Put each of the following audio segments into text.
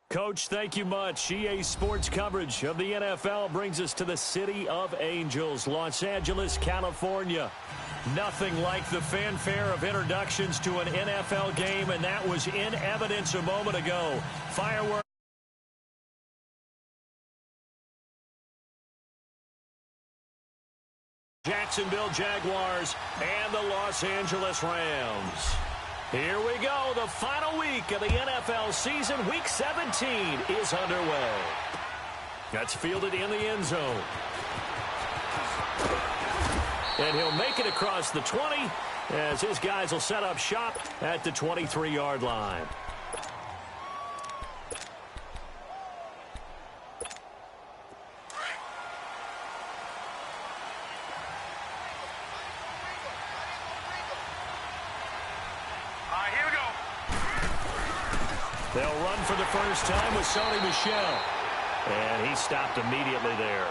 Coach, thank you much. EA Sports coverage of the NFL brings us to the City of Angels, Los Angeles, California. Nothing like the fanfare of introductions to an NFL game, and that was in evidence a moment ago. Fireworks. Jacksonville Jaguars and the Los Angeles Rams. Here we go. The final week of the NFL season. Week 17 is underway. That's fielded in the end zone. And he'll make it across the 20 as his guys will set up shop at the 23-yard line. They'll run for the first time with Sony Michel. And he stopped immediately there.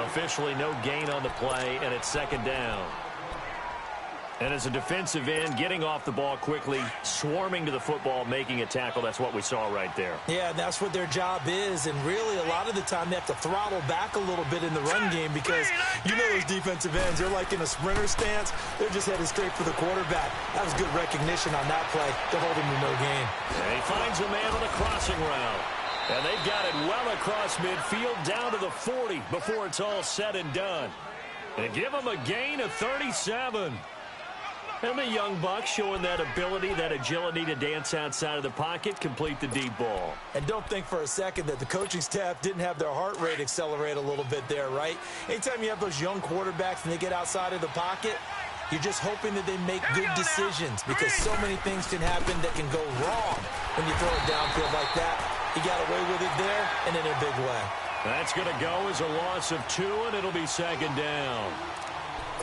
Officially no gain on the play, and it's second down. And as a defensive end, getting off the ball quickly, swarming to the football, making a tackle, that's what we saw right there. Yeah, that's what their job is. And really, a lot of the time, they have to throttle back a little bit in the run game because you know those defensive ends, they're like in a sprinter stance. They're just headed straight for the quarterback. That was good recognition on that play to hold him to no gain. And he finds a man on a crossing route. And they've got it well across midfield down to the 40 before it's all said and done. And give him a gain of 37. And the young buck showing that ability, that agility to dance outside of the pocket, complete the deep ball. And don't think for a second that the coaching staff didn't have their heart rate accelerate a little bit there, right? Anytime you have those young quarterbacks and they get outside of the pocket, you're just hoping that they make good decisions because so many things can happen that can go wrong when you throw it downfield like that. He got away with it there and in a big way. That's going to go as a loss of 2, and it'll be second down.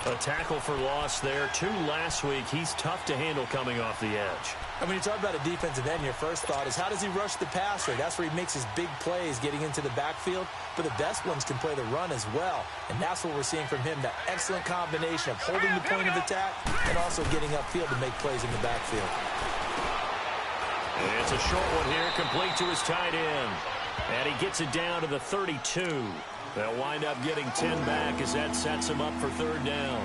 A tackle for loss there. 2 last week. He's tough to handle coming off the edge. And when you talk about a defensive end, your first thought is how does he rush the passer? That's where he makes his big plays getting into the backfield. But the best ones can play the run as well. And that's what we're seeing from him, that excellent combination of holding the point of attack and also getting upfield to make plays in the backfield. And it's a short one here, complete to his tight end. And he gets it down to the 32. They'll wind up getting 10 back as that sets him up for third down.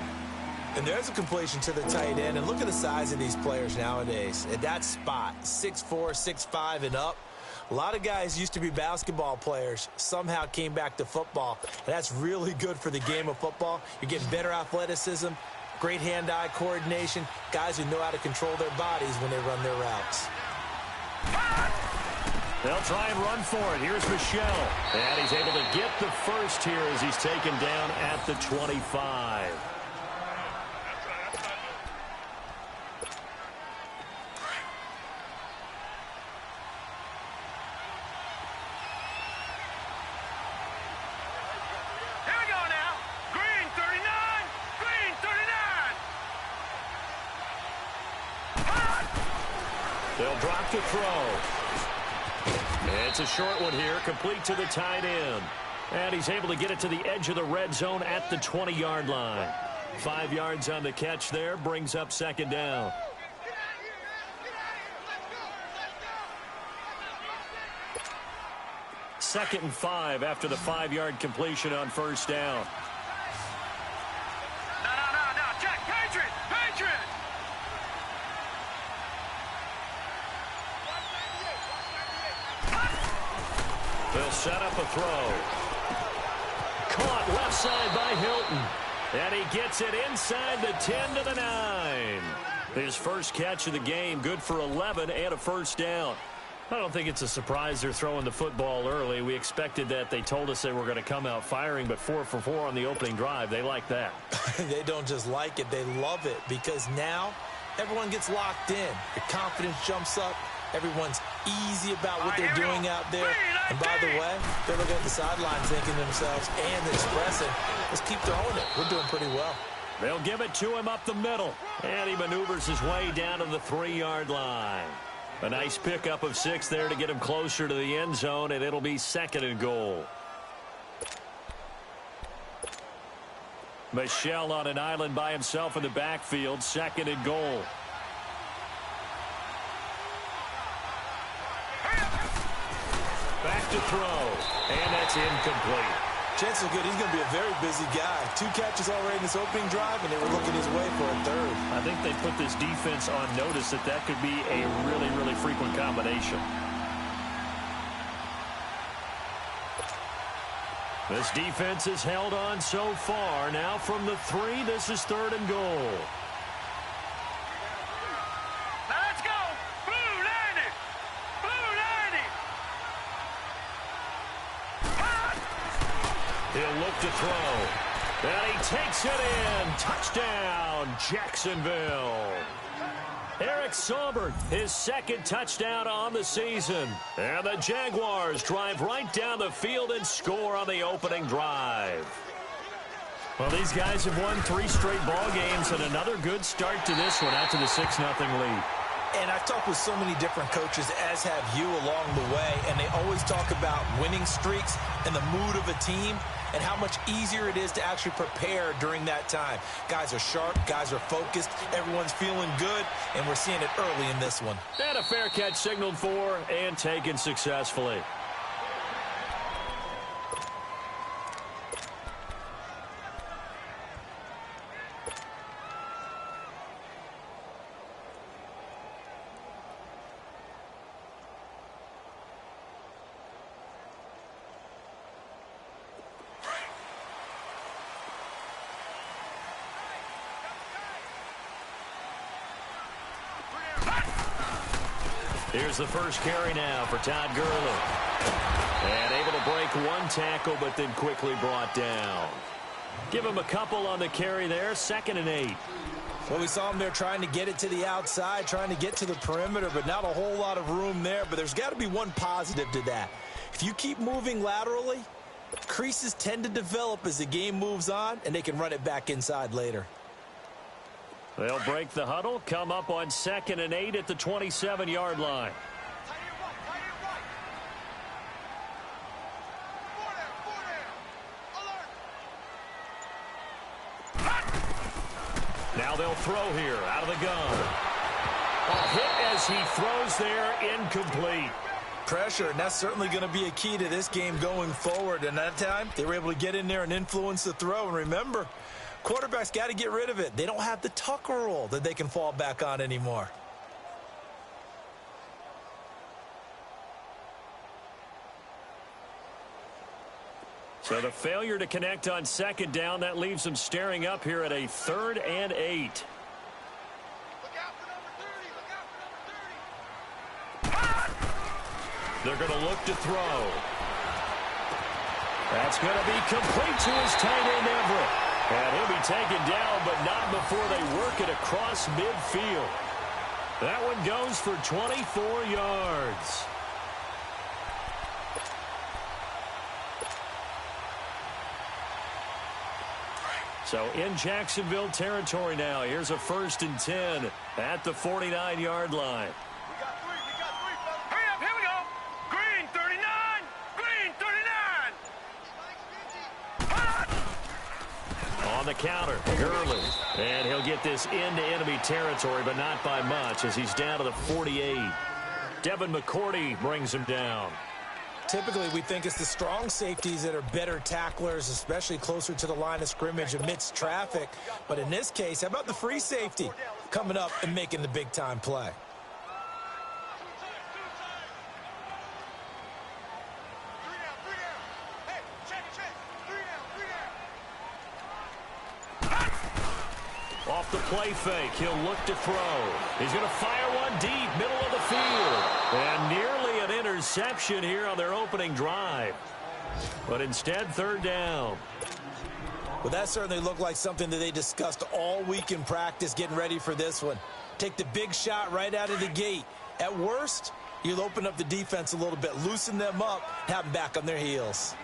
And there's a completion to the tight end. And look at the size of these players nowadays. At that spot, 6'4", 6'5", and up. A lot of guys used to be basketball players, somehow came back to football. And that's really good for the game of football. You're getting better athleticism, great hand-eye coordination, guys who know how to control their bodies when they run their routes. They'll try and run for it. Here's Michel. And he's able to get the first here as he's taken down at the 25. Here we go now. Green 39. Green 39. They'll drop to throw. It's a short one here, complete to the tight end. And he's able to get it to the edge of the red zone at the 20-yard line. 5 yards on the catch there, brings up second down. Second and 5 after the 5-yard completion on first down. No, Jack, Patriot! They'll set up a throw. Caught left side by Hilton. And he gets it inside the 10 to the 9. His first catch of the game, good for 11 and a first down. I don't think it's a surprise they're throwing the football early. We expected that. They told us they were going to come out firing, but 4 for 4 on the opening drive. They like that. They don't just like it, they love it because now everyone gets locked in. The confidence jumps up. Everyone's easy about what they're doing out there. And by the way, they're looking at the sidelines thinking to themselves and expressing, let's keep throwing it. We're doing pretty well. They'll give it to him up the middle. And he maneuvers his way down to the 3-yard line. A nice pickup of 6 there to get him closer to the end zone, and it'll be second and goal. Michel on an island by himself in the backfield, second and goal. to throw, and that's incomplete. Chances are good he's going to be a very busy guy. 2 catches already in this opening drive, and they were looking his way for a third. I think they put this defense on notice that that could be a really, really frequent combination. This defense has held on so far. Now from the 3, this is 3rd and goal. Now let's go. Blue 90. Blue 90. He'll look to throw. And he takes it in. Touchdown, Jacksonville. Eric Saubert, his 2nd touchdown on the season. And the Jaguars drive right down the field and score on the opening drive. Well, these guys have won 3 straight ball games and another good start to this one out to the 6-0 lead. And I've talked with so many different coaches, as have you along the way, and they always talk about winning streaks and the mood of a team and how much easier it is to actually prepare during that time. Guys are sharp, guys are focused, everyone's feeling good, and we're seeing it early in this one. And a fair catch signaled for and taken successfully. Here's the first carry now for Todd Gurley. And able to break 1 tackle, but then quickly brought down. Give him a couple on the carry there. 2nd and 8. Well, we saw him there trying to get it to the outside, trying to get to the perimeter, but not a whole lot of room there. But there's got to be one positive to that. If you keep moving laterally, creases tend to develop as the game moves on, and they can run it back inside later. They'll break the huddle, come up on 2nd and 8 at the 27-yard line. Now they'll throw here out of the gun. A hit as he throws there, incomplete. Pressure, and that's certainly going to be a key to this game going forward. And that time, they were able to get in there and influence the throw. And remember, quarterbacks got to get rid of it. They don't have the tuck rule that they can fall back on anymore. So the failure to connect on 2nd down, that leaves them staring up here at a 3rd and 8. They're going to look to throw. That's going to be complete to his tight end, Everett. And he'll be taken down, but not before they work it across midfield. That one goes for 24 yards. So in Jacksonville territory now. Here's a 1st and 10 at the 49-yard line. Hurry up, here we go. Green 39. Green 39. On the counter, Gurley. And he'll get this into enemy territory, but not by much as he's down to the 48. Devin McCourty brings him down. Typically, we think it's the strong safeties that are better tacklers, especially closer to the line of scrimmage amidst traffic. But in this case, how about the free safety coming up and making the big-time play? Off the play fake, he'll look to throw. He's going to fire one deep, middle of the field. And nearly an interception here on their opening drive. But instead, 3rd down. Well, that certainly looked like something that they discussed all week in practice getting ready for this one. Take the big shot right out of the gate. At worst, you'll open up the defense a little bit, loosen them up, have them back on their heels.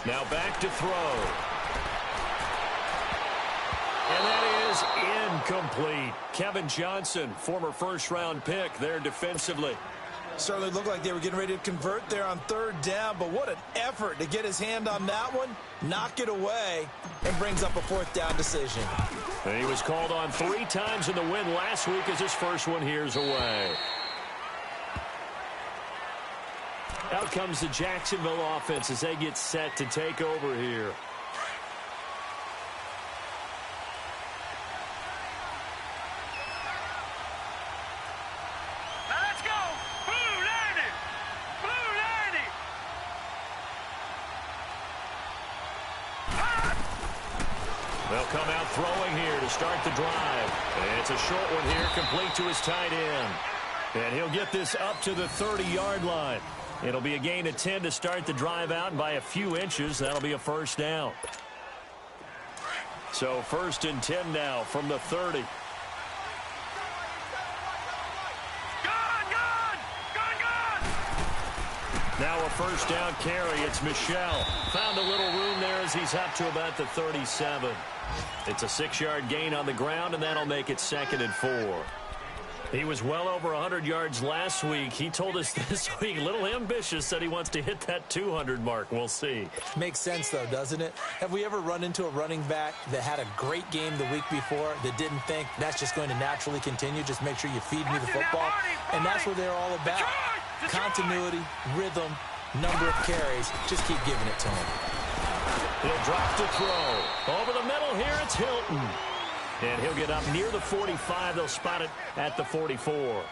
Now back to throw. And that is incomplete. Kevin Johnson, former 1st-round pick there defensively. Certainly looked like they were getting ready to convert there on 3rd down, but what an effort to get his hand on that one, knock it away, and brings up a 4th down decision. And he was called on 3 times in the win last week as his first one here's away. Out comes the Jacksonville offense as they get set to take over here. Now let's go. Blue 90. Blue 90. They'll come out throwing here to start the drive. And it's a short one here, complete to his tight end. And he'll get this up to the 30-yard line. It'll be a gain of 10 to start the drive out, and by a few inches, that'll be a first down. So 1st and 10 now from the 30. Now a first down carry. It's Michel. Found a little room there as he's up to about the 37. It's a 6-yard gain on the ground, and that'll make it 2nd and 4. He was well over 100 yards last week. He told us this week, a little ambitious, said he wants to hit that 200 mark. We'll see. Makes sense, though, doesn't it? Have we ever run into a running back that had a great game the week before that didn't think that's just going to naturally continue? Just make sure you feed me the football. And that's what they're all about. Continuity, rhythm, number of carries. Just keep giving it to him. He'll drop to throw. Over the middle here, it's Hilton. And he'll get up near the 45. They'll spot it at the 44.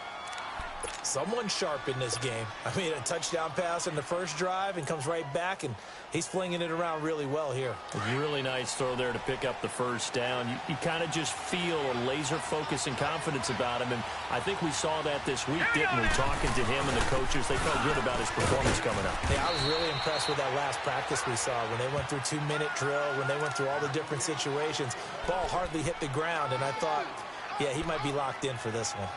Someone sharp in this game. I mean, a touchdown pass in the first drive and comes right back, and he's flinging it around really well here. A really nice throw there to pick up the first down. You kind of just feel a laser focus and confidence about him, and I think we saw that this week, didn't we? Talking to him and the coaches, they felt good about his performance coming up. Yeah, I was really impressed with that last practice we saw when they went through 2-minute drill, when they went through all the different situations. Ball hardly hit the ground, and I thought, yeah, he might be locked in for this one.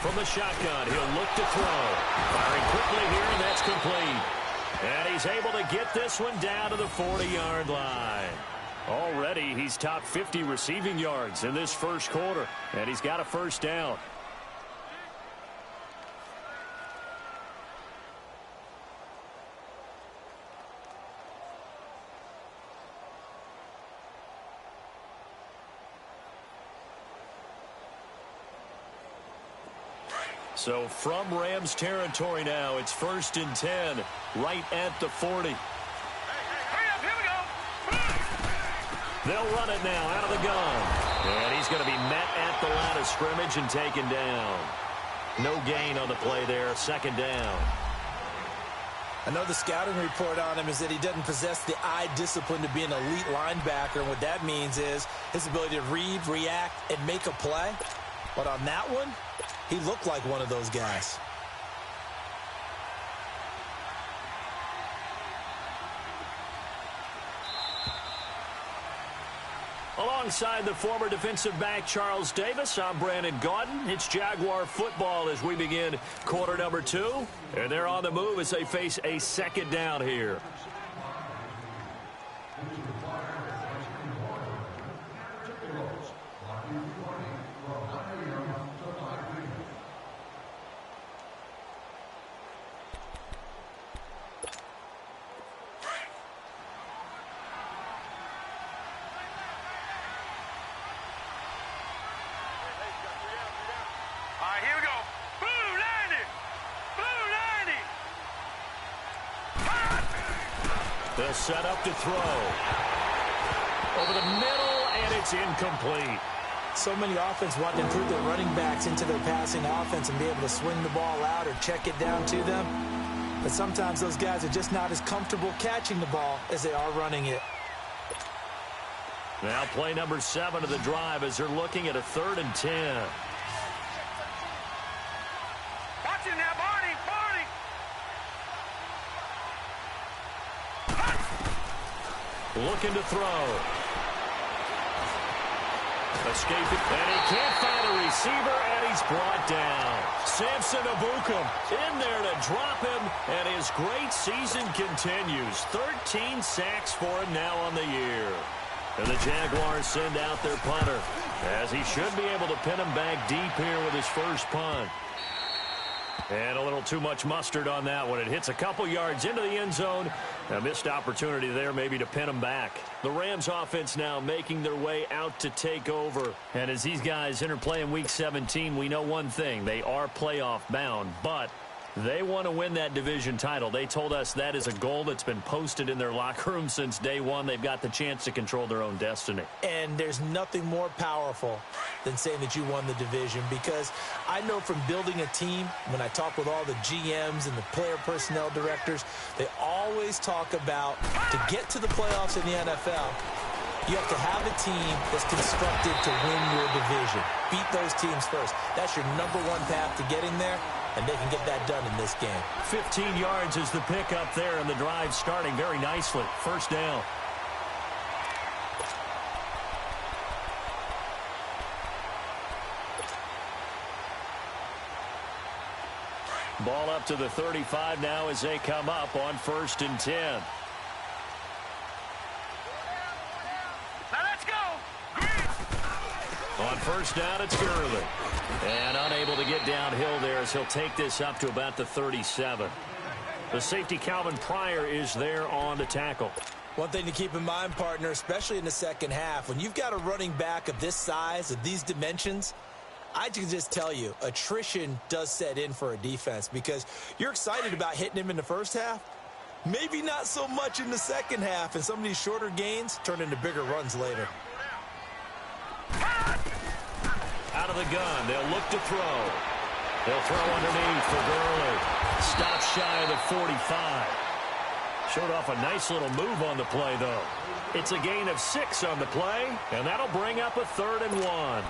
From the shotgun, he'll look to throw. Firing quickly here, and that's complete. And he's able to get this one down to the 40-yard line. Already, he's top 50 receiving yards in this first quarter, and he's got a first down. So from Rams territory now, it's 1st and 10, right at the 40. Hurry up, here we go. They'll run it now out of the gun. And he's going to be met at the line of scrimmage and taken down. No gain on the play there, 2nd down. I know the scouting report on him is that he doesn't possess the eye discipline to be an elite linebacker, and what that means is his ability to read, react, and make a play. But on that one, he looked like one of those guys. Alongside the former defensive back Charles Davis, I'm Brandon Gaudin. It's Jaguar football as we begin quarter number 2. And they're on the move as they face a 2nd down here. Here we go. Blue 90. Blue 90. They'll set up to throw. Over the middle, and it's incomplete. So many offense want to improve their running backs into their passing offense and be able to swing the ball out or check it down to them. But sometimes those guys are just not as comfortable catching the ball as they are running it. Now play number 7 of the drive as they're looking at a 3rd and 10. Watch it now, Barney. Looking to throw. Escaping, and he can't find a receiver, and he's brought down. Samson Abukum in there to drop him, and his great season continues. 13 sacks for him now on the year. And the Jaguars send out their punter, as he should be able to pin him back deep here with his first punt. And a little too much mustard on that one. It hits a couple yards into the end zone. A missed opportunity there maybe to pin them back. The Rams offense now making their way out to take over. And as these guys interplay in Week 17, we know one thing. They are playoff bound, but they want to win that division title. They told us that is a goal that's been posted in their locker room since day one. They've got the chance to control their own destiny. And there's nothing more powerful than saying that you won the division, because I know from building a team, when I talk with all the GMs and the player personnel directors, they always talk about to get to the playoffs in the NFL, you have to have a team that's constructed to win your division. Beat those teams first. That's your number one path to getting there. And they can get that done in this game. 15 yards is the pickup there, and the drive starting very nicely. First down. Ball up to the 35 now as they come up on 1st and 10. Now let's go. On 1st down, it's Gurley. And unable to get downhill there as he'll take this up to about the 37. The safety, Calvin Pryor, is there on the tackle. One thing to keep in mind, partner, especially in the second half, when you've got a running back of this size, of these dimensions, I can just tell you, attrition does set in for a defense, because you're excited about hitting him in the first half. Maybe not so much in the second half, and some of these shorter gains turn into bigger runs later. Out of the gun, they'll look to throw. They'll throw underneath for Gurley. Stop shy of the 45. Showed off a nice little move on the play, though. It's a gain of 6 on the play, and that'll bring up a 3rd and 1. All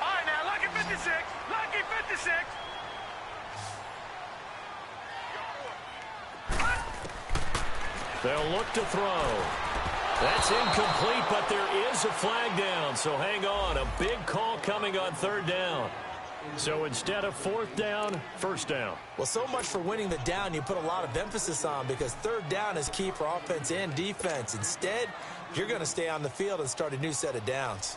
right, now, lucky 56. Lucky 56. They'll look to throw. That's incomplete, but there is a flag down, so hang on. A big call coming on 3rd down. So instead of 4th down, 1st down. Well, so much for winning the down you put a lot of emphasis on, because 3rd down is key for offense and defense. Instead, you're going to stay on the field and start a new set of downs.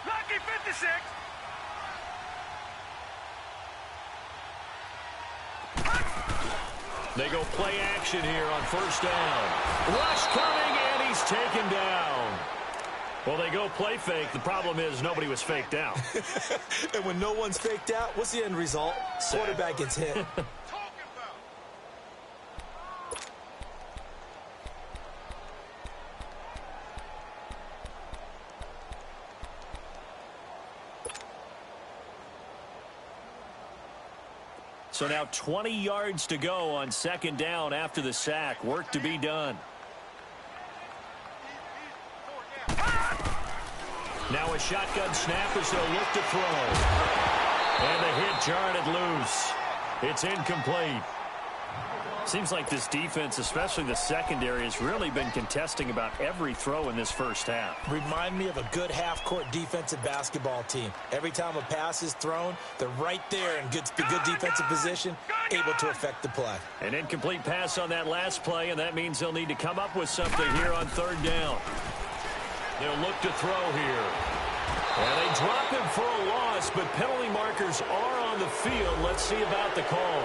Lucky 56. They go play action here on 1st down. Rush coming, and he's taken down. Well, they go play fake. The problem is nobody was faked out. And when no one's faked out, what's the end result? Quarterback gets hit. So now 20 yards to go on 2nd down after the sack. Work to be done. Now a shotgun snap as they'll look to throw. And the hit jarred it loose. It's incomplete. Seems like this defense, especially the secondary, has really been contesting about every throw in this first half. Remind me of a good half-court defensive basketball team. Every time a pass is thrown, they're right there in good defensive position, able to affect the play. An incomplete pass on that last play, and that means they'll need to come up with something here on 3rd down. They'll look to throw here. And they drop him for a loss, but penalty markers are on the field. Let's see about the call.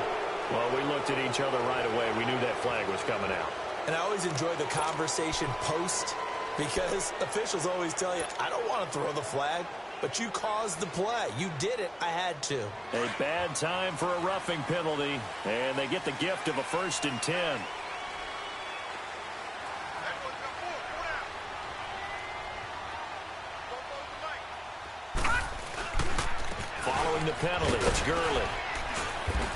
Well, we looked at each other right away. We knew that flag was coming out. And I always enjoy the conversation post, because officials always tell you, I don't want to throw the flag, but you caused the play. You did it. I had to. A bad time for a roughing penalty, and they get the gift of a 1st and 10. Following the penalty, it's Gurley.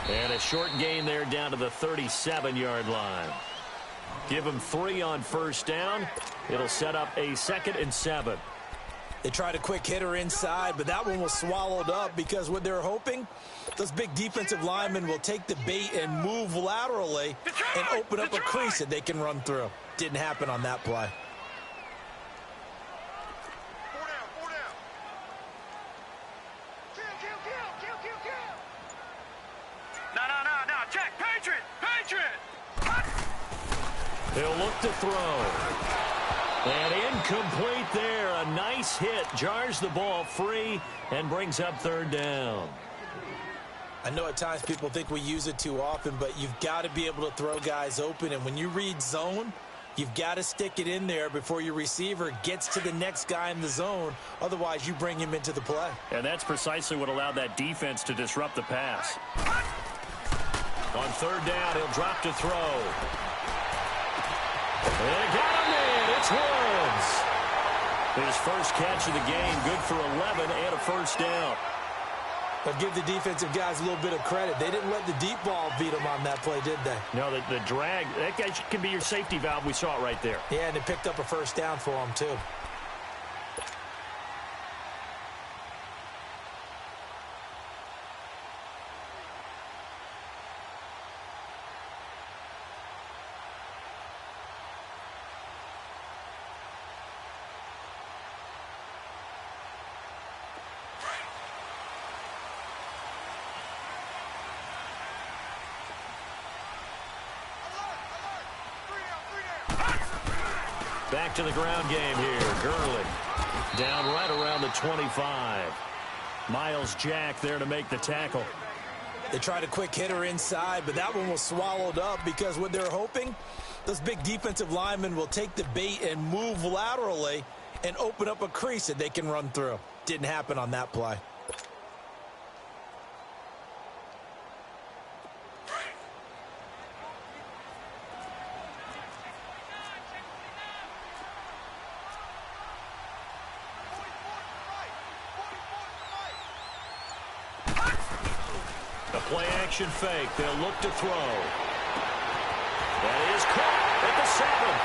And a short gain there down to the 37-yard line. Give them 3 on 1st down. It'll set up a 2nd and 7. They tried a quick hitter inside, but that one was swallowed up, because what they're hoping, those big defensive linemen will take the bait and move laterally and open up a crease that they can run through. Didn't happen on that play. He'll look to throw. And incomplete there. A nice hit. Jars the ball free and brings up third down. I know at times people think we use it too often, but you've got to be able to throw guys open. And when you read zone, you've got to stick it in there before your receiver gets to the next guy in the zone. Otherwise, you bring him into the play. And that's precisely what allowed that defense to disrupt the pass. On third down, he'll drop to throw. They got him in. It's Woods. His first catch of the game, good for 11 and a first down. But give the defensive guys a little bit of credit. They didn't let the deep ball beat them on that play, did they? No, the drag, that guy can be your safety valve. We saw it right there. Yeah, and it picked up a first down for them, too. Back to the ground game here. Gurley down right around the 25. Miles Jack there to make the tackle. They tried a quick hitter inside, but that one was swallowed up because what they're hoping, those big defensive linemen will take the bait and move laterally and open up a crease that they can run through. Didn't happen on that play. Play action fake. They'll look to throw. That is caught at the 7th.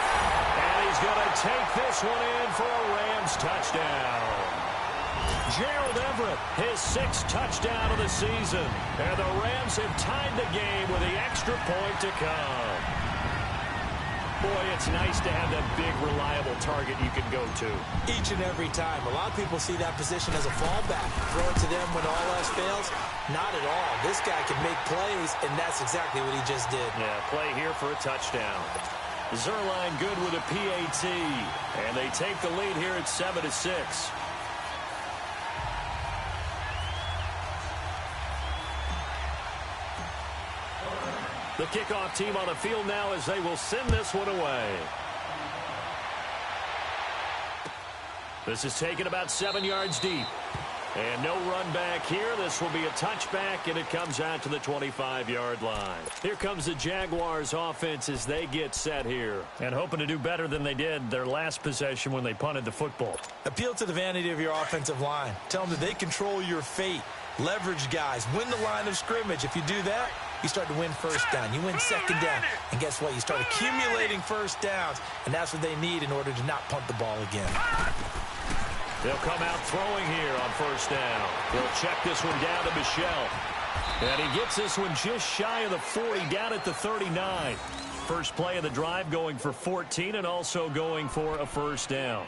And he's going to take this one in for a Rams touchdown. Gerald Everett, his 6th touchdown of the season. And the Rams have tied the game with the extra point to come. Boy, it's nice to have that big, reliable target you can go to. Each and every time. A lot of people see that position as a fallback. Throw it to them when all else fails. Not at all. This guy can make plays, and that's exactly what he just did. Yeah, play here for a touchdown. Zerline good with a PAT. And they take the lead here at 7-6. The kickoff team on the field now as they will send this one away. This is taken about 7 yards deep. And no run back here. This will be a touchback, and it comes out to the 25-yard line. Here comes the Jaguars offense as they get set here. And hoping to do better than they did their last possession when they punted the football. Appeal to the vanity of your offensive line. Tell them that they control your fate. Leverage guys. Win the line of scrimmage. If you do that, you start to win first down. You win second down. And guess what? You start accumulating first downs. And that's what they need in order to not punt the ball again. They'll come out throwing here on first down. They'll check this one down to Michel. And he gets this one just shy of the 40, down at the 39. First play of the drive going for 14 and also going for a first down.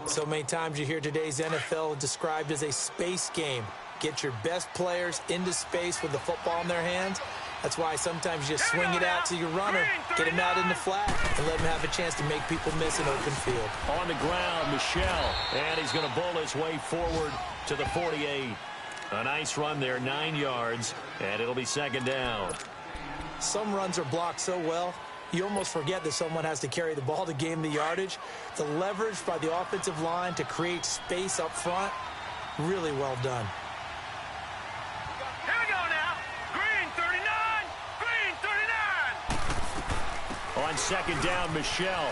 So many times you hear today's NFL described as a space game. Get your best players into space with the football in their hands. That's why sometimes you just swing it out to your runner, get him out in the flat, and let him have a chance to make people miss an open field. On the ground, Michel, and he's going to bowl his way forward to the 48. A nice run there, 9 yards, and it'll be second down. Some runs are blocked so well, you almost forget that someone has to carry the ball to gain the yardage. The leverage by the offensive line to create space up front, really well done. On second down, Michel.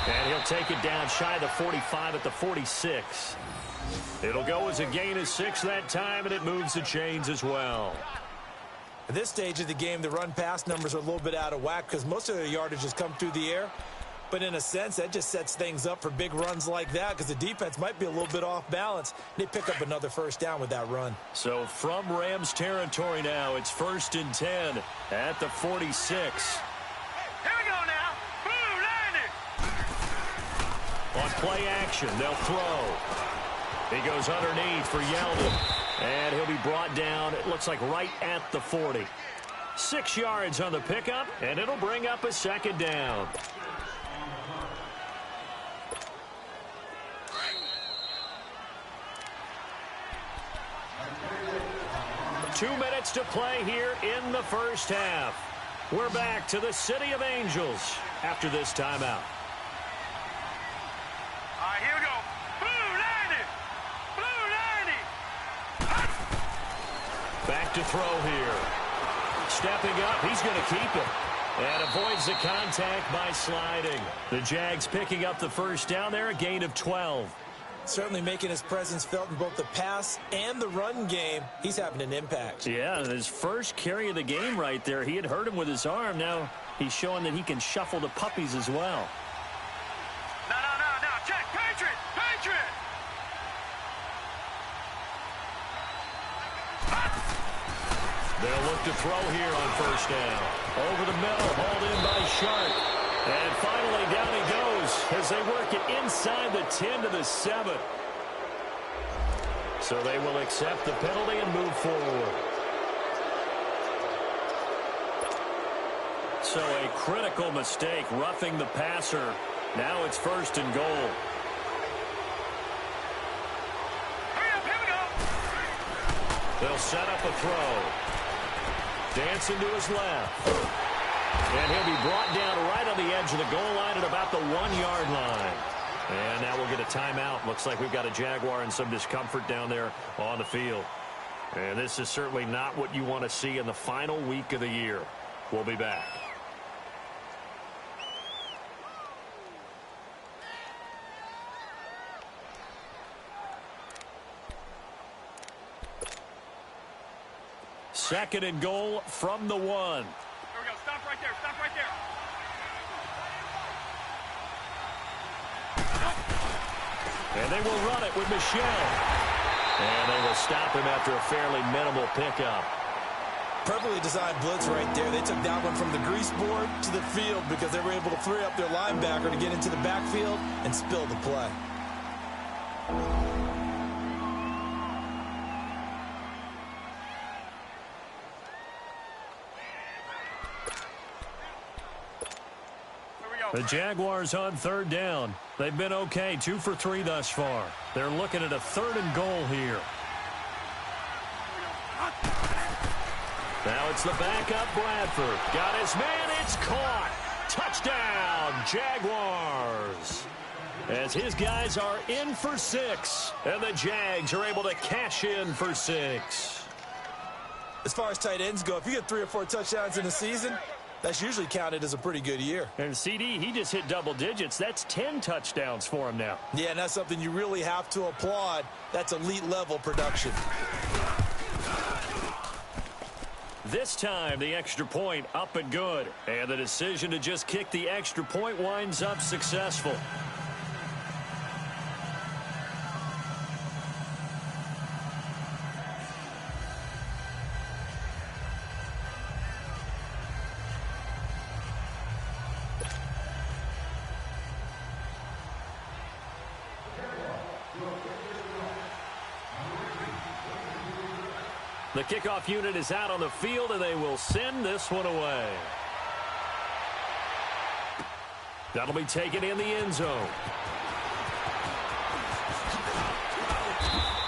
And he'll take it down shy of the 45 at the 46. It'll go as a gain of 6 that time, and it moves the chains as well. At this stage of the game, the run-pass numbers are a little bit out of whack because most of their yardage has come through the air. But in a sense, that just sets things up for big runs like that because the defense might be a little bit off balance. They pick up another first down with that run. So from Rams territory now, it's 1st and 10 at the 46. Here we go now. Blue landed. On play action, they'll throw. He goes underneath for Yeldon. And he'll be brought down, it looks like right at the 40. 6 yards on the pickup, and it'll bring up a second down. Two minutes to play here in the first half. We're back to the City of Angels after this timeout. All right, here we go. Blue 90. Blue 90. Back to throw here. Stepping up, he's going to keep it. And avoids the contact by sliding. The Jags picking up the first down there, a gain of 12. Certainly making his presence felt in both the pass and the run game. He's having an impact. Yeah, his first carry of the game right there. He had hurt him with his arm. Now he's showing that he can shuffle the puppies as well. No. Check. Patriot. They'll look to throw here on first down. Over the middle, hauled in by Sharp. And finally down he goes as they work it inside the 10 to the 7. So they will accept the penalty and move forward. So a critical mistake, roughing the passer. Now it's first and goal. Here we go. They'll set up a throw. Dancing to his left. And he'll be brought down right on the edge of the goal line at about the 1-yard line. And now we'll get a timeout. Looks like we've got a Jaguar in some discomfort down there on the field. And this is certainly not what you want to see in the final week of the year. We'll be back. Second and goal from the 1. Here we go. Stop right there. And they will run it with Michelle. And they will stop him after a fairly minimal pickup. Perfectly designed blitz right there. They took that one from the grease board to the field because they were able to free up their linebacker to get into the backfield and spill the play. The Jaguars on third down. They've been okay, 2 for 3 thus far. They're looking at a third and goal here. Now it's the backup Bradford. Got his man, it's caught. Touchdown, Jaguars. As his guys are in for 6, and the Jags are able to cash in for 6. As far as tight ends go, if you get 3 or 4 touchdowns in a season, that's usually counted as a pretty good year. And CD, he just hit double digits. That's 10 touchdowns for him now. Yeah, and that's something you really have to applaud. That's elite-level production. This time, the extra point up and good. And the decision to just kick the extra point winds up successful. The kickoff unit is out on the field, and they will send this one away. That'll be taken in the end zone.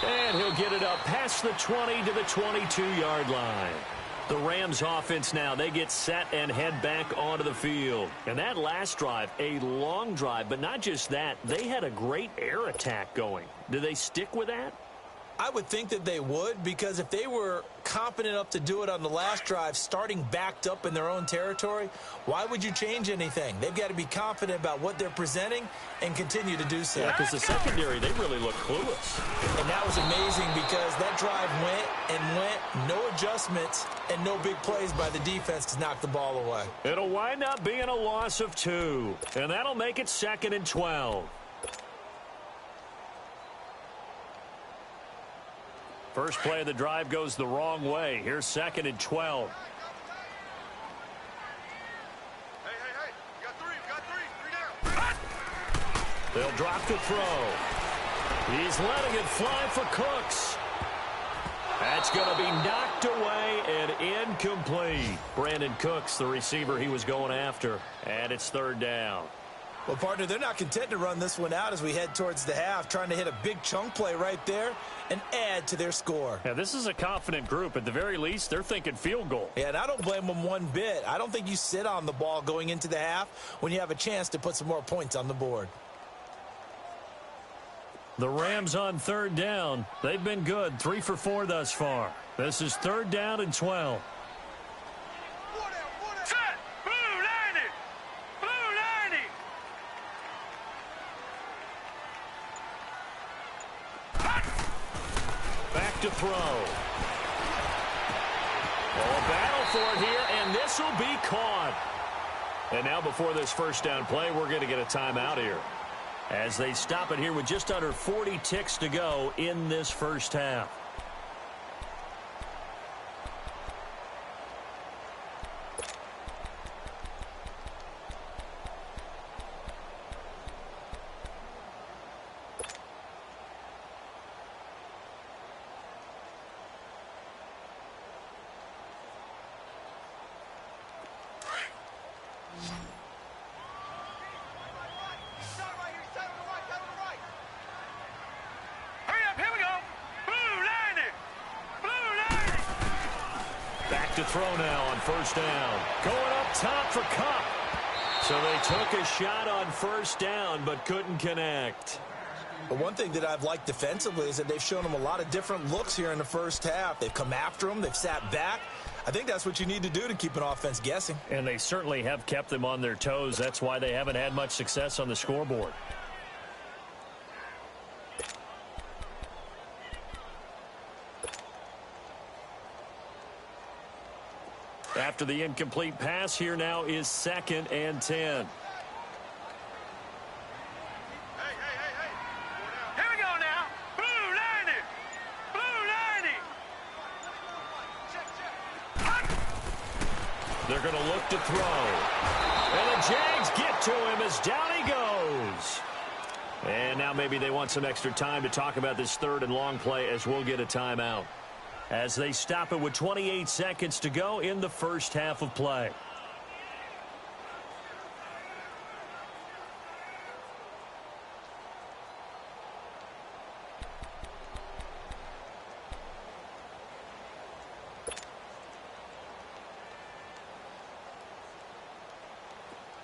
And he'll get it up past the 20 to the 22-yard line. The Rams offense now, they get set and head back onto the field. And that last drive, a long drive, but not just that, they had a great air attack going. Do they stick with that? I would think that they would, because if they were confident enough to do it on the last drive, starting backed up in their own territory, why would you change anything? They've got to be confident about what they're presenting and continue to do so. Yeah, because the secondary, they really look clueless. And that was amazing because that drive went, no adjustments, and no big plays by the defense to knock the ball away. It'll wind up being a loss of 2, and that'll make it 2nd and 12. First play of the drive goes the wrong way. Here's 2nd and 12. Hey. You got 3 down. They'll drop the throw. He's letting it fly for Cooks. That's going to be knocked away and incomplete. Brandon Cooks, the receiver he was going after. And it's third down. Well, partner, they're not content to run this one out as we head towards the half, trying to hit a big chunk play right there and add to their score. Yeah, this is a confident group. At the very least, they're thinking field goal. Yeah, and I don't blame them one bit. I don't think you sit on the ball going into the half when you have a chance to put some more points on the board. The Rams on third down. They've been good, 3 for 4 thus far. This is third down and 12. Set. Blue 90. Blue 90. Back to throw. Oh, battle for it here, and this will be caught. And now before this first down play, we're going to get a timeout here, as they stop it here with just under 40 ticks to go in this first half. To throw now on first down. Going up top for Cup. So they took a shot on first down but couldn't connect. But one thing that I've liked defensively is that they've shown them a lot of different looks here in the first half. They've come after them. They've sat back. I think that's what you need to do to keep an offense guessing. And they certainly have kept them on their toes. That's why they haven't had much success on the scoreboard. After the incomplete pass, here now is 2nd and 10. Hey. Here we go now. Blue 90. Blue 90. They're going to look to throw. And the Jags get to him as down he goes. And now maybe they want some extra time to talk about this third and long play, as we'll get a timeout, as they stop it with 28 seconds to go in the first half of play.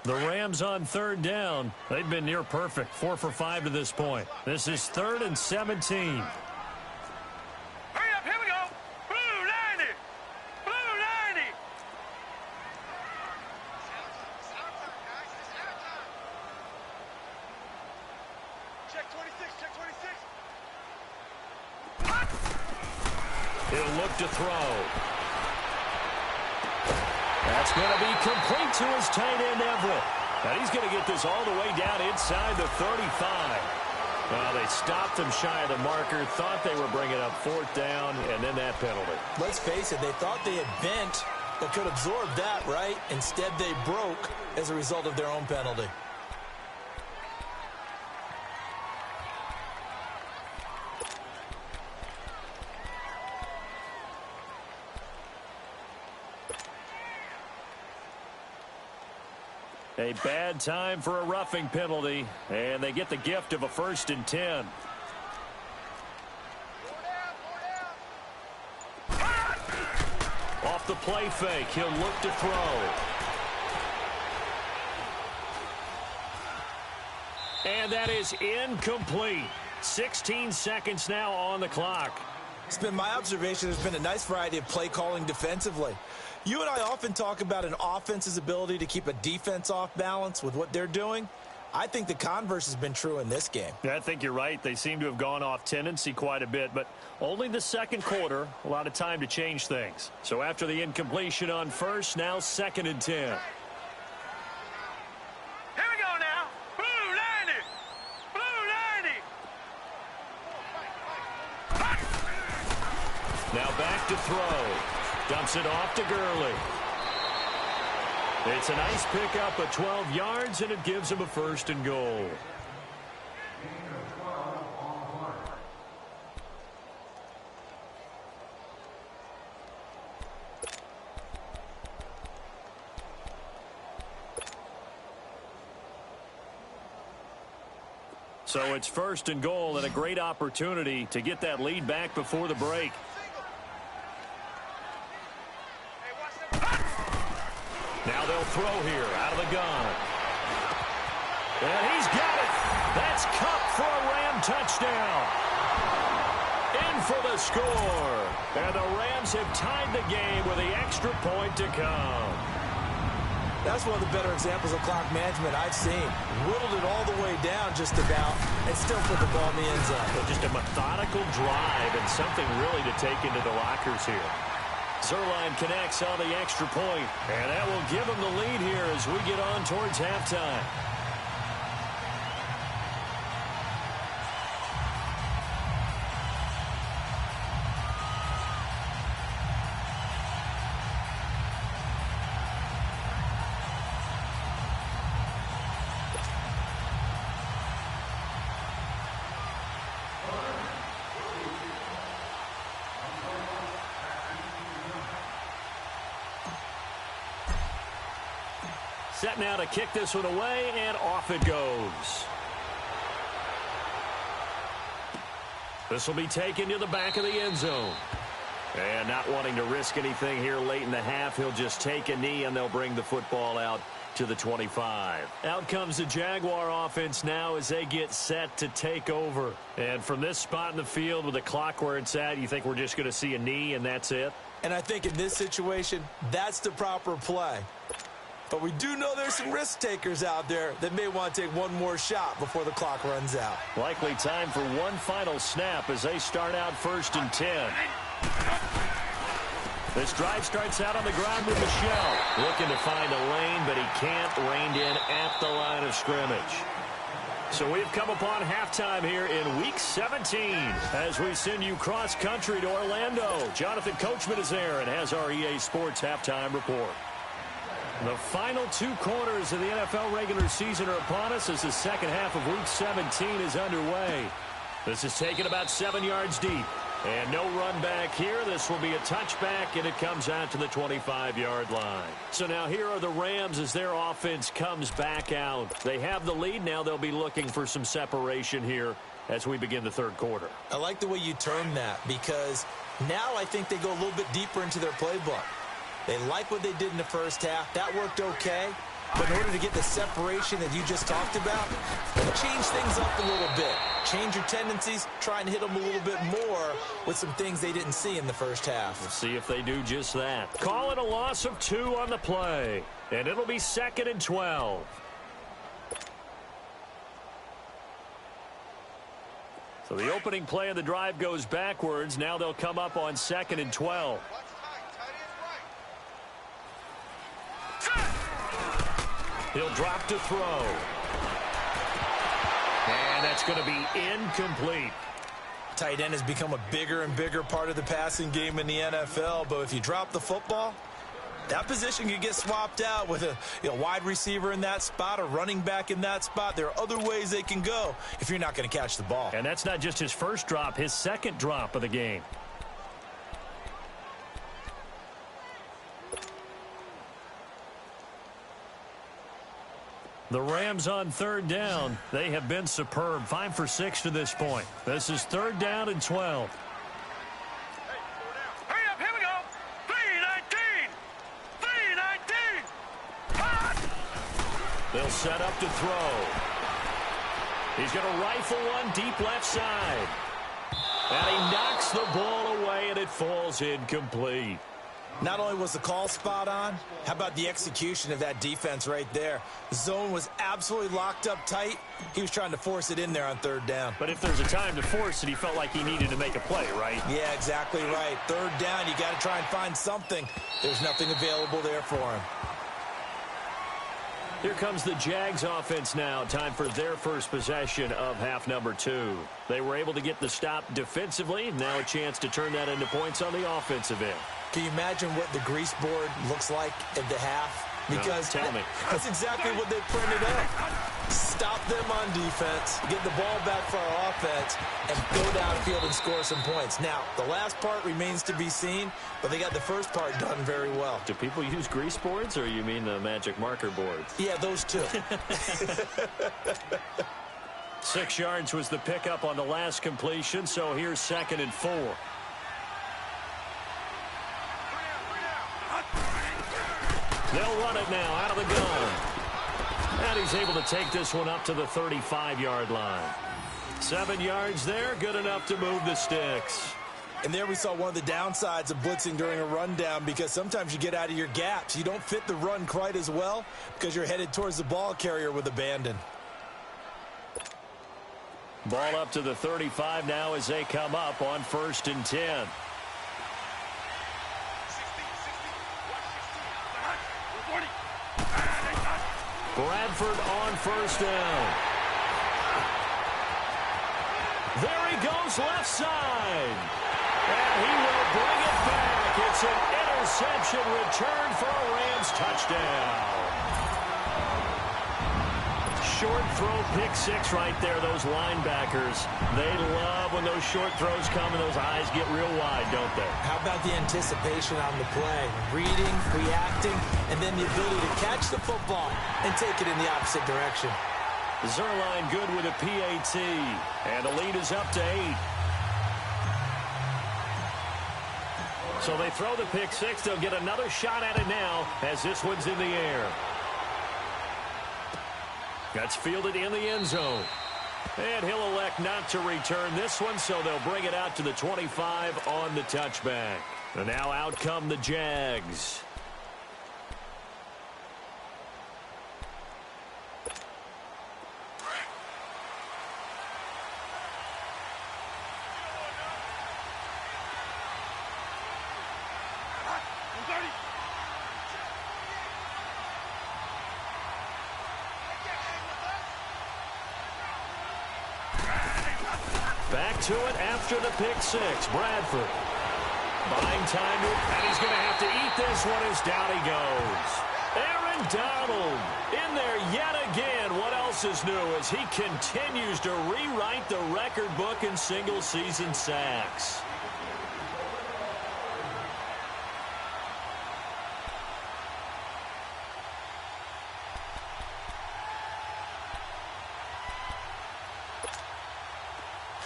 The Rams on third down. They've been near perfect, 4 for 5 to this point. This is 3rd and 17. He'll look to throw. That's going to be complete to his tight end, Everett. And he's going to get this all the way down inside the 35. Well, they stopped him shy of the marker, thought they were bringing up 4th down, and then that penalty. Let's face it, they thought they had bent but could absorb that, right? Instead, they broke as a result of their own penalty. A bad time for a roughing penalty, and they get the gift of a 1st and 10. Off the play fake, he'll look to throw. And that is incomplete. 16 seconds now on the clock. It's been my observation there's been a nice variety of play calling defensively. You and I often talk about an offense's ability to keep a defense off balance with what they're doing. I think the converse has been true in this game. Yeah, I think you're right. They seem to have gone off tendency quite a bit, but only the second quarter, a lot of time to change things. So after the incompletion on first, now 2nd and 10. Here we go now. Blue 90. Blue 90. Now back to throw. Dumps it off to Gurley. It's a nice pickup of 12 yards, and it gives him a 1st and goal. So it's 1st and goal and a great opportunity to get that lead back before the break. Now they'll throw here out of the gun. And he's got it. That's Cup for a Ram touchdown. In for the score. And the Rams have tied the game with the extra point to come. That's one of the better examples of clock management I've seen. Whittled it all the way down just about and still put the ball in the end zone. So just a methodical drive and something really to take into the lockers here. Zerline connects on the extra point, and that will give him the lead here as we get on towards halftime. Set now to kick this one away, and off it goes. This will be taken to the back of the end zone. And not wanting to risk anything here late in the half, he'll just take a knee, and they'll bring the football out to the 25. Out comes the Jaguar offense now as they get set to take over. And from this spot in the field with the clock where it's at, you think we're just going to see a knee and that's it? And I think in this situation, that's the proper play. But we do know there's some risk takers out there that may want to take one more shot before the clock runs out. Likely time for one final snap as they start out 1st and 10. This drive starts out on the ground with Michel. Looking to find a lane, but he can't. Reined in at the line of scrimmage. So we've come upon halftime here in Week 17 as we send you cross-country to Orlando. Jonathan Coachman is there and has our EA Sports halftime report. The final 2 quarters of the NFL regular season are upon us as the second half of Week 17 is underway. This is taken about 7 yards deep. And no run back here. This will be a touchback, and it comes out to the 25-yard line. So now here are the Rams as their offense comes back out. They have the lead. Now they'll be looking for some separation here as we begin the 3rd quarter. I like the way you term that because now I think they go a little bit deeper into their playbook. They like what they did in the first half. That worked okay. But in order to get the separation that you just talked about, change things up a little bit. Change your tendencies. Try and hit them a little bit more with some things they didn't see in the first half. We'll see if they do just that. Call it a loss of 2 on the play. And it'll be 2nd and 12. So the opening play of the drive goes backwards. Now they'll come up on 2nd and 12. He'll drop to throw. And that's going to be incomplete. Tight end has become a bigger and bigger part of the passing game in the NFL, but if you drop the football, that position can get swapped out with a wide receiver in that spot, a running back in that spot. There are other ways they can go if you're not going to catch the ball. And that's not just his first drop, his second drop of the game. The Rams on 3rd down. They have been superb. 5 for 6 to this point. This is 3rd down and 12. Hurry up, here we go. 3-19. 3-19. Hot. They'll set up to throw. He's going to rifle one deep left side. And he knocks the ball away, and it falls incomplete. Not only was the call spot on, how about the execution of that defense right there? The zone was absolutely locked up tight. He was trying to force it in there on 3rd down. But if there's a time to force it, he felt like he needed to make a play, right? Yeah, exactly right. 3rd down, you got to try and find something. There's nothing available there for him. Here comes the Jags offense now. Time for their first possession of half number 2. They were able to get the stop defensively. Now a chance to turn that into points on the offensive end. Can you imagine what the grease board looks like at the half? Because no, tell me. That's exactly what they printed up. Stop them on defense, get the ball back for our offense, and go downfield and score some points. Now, the last part remains to be seen, but they got the first part done very well. Do people use grease boards, or you mean the magic marker boards? Yeah, those two. 6 yards was the pickup on the last completion, so here's 2nd and 4. They'll run it now out of the gun. And he's able to take this one up to the 35-yard line. 7 yards there, good enough to move the sticks. And there we saw one of the downsides of blitzing during a rundown, because sometimes you get out of your gaps. You don't fit the run quite as well because you're headed towards the ball carrier with abandon. Ball up to the 35 now as they come up on 1st and 10. Bradford on 1st down. There he goes left side. And he will bring it back. It's an interception return for a Rams touchdown. Short throw, pick 6 right there, those linebackers. They love when those short throws come and those eyes get real wide, don't they? How about the anticipation on the play? Reading, reacting, and then the ability to catch the football and take it in the opposite direction. Zerline good with a PAT. And the lead is up to 8. So they throw the pick 6. They'll get another shot at it now as this one's in the air. That's fielded in the end zone. And he'll elect not to return this one, so they'll bring it out to the 25 on the touchback. And now out come the Jags. Back to it after the pick 6. Bradford buying time, and he's going to have to eat this one as down he goes. Aaron Donald in there yet again. What else is new as he continues to rewrite the record book in single-season sacks.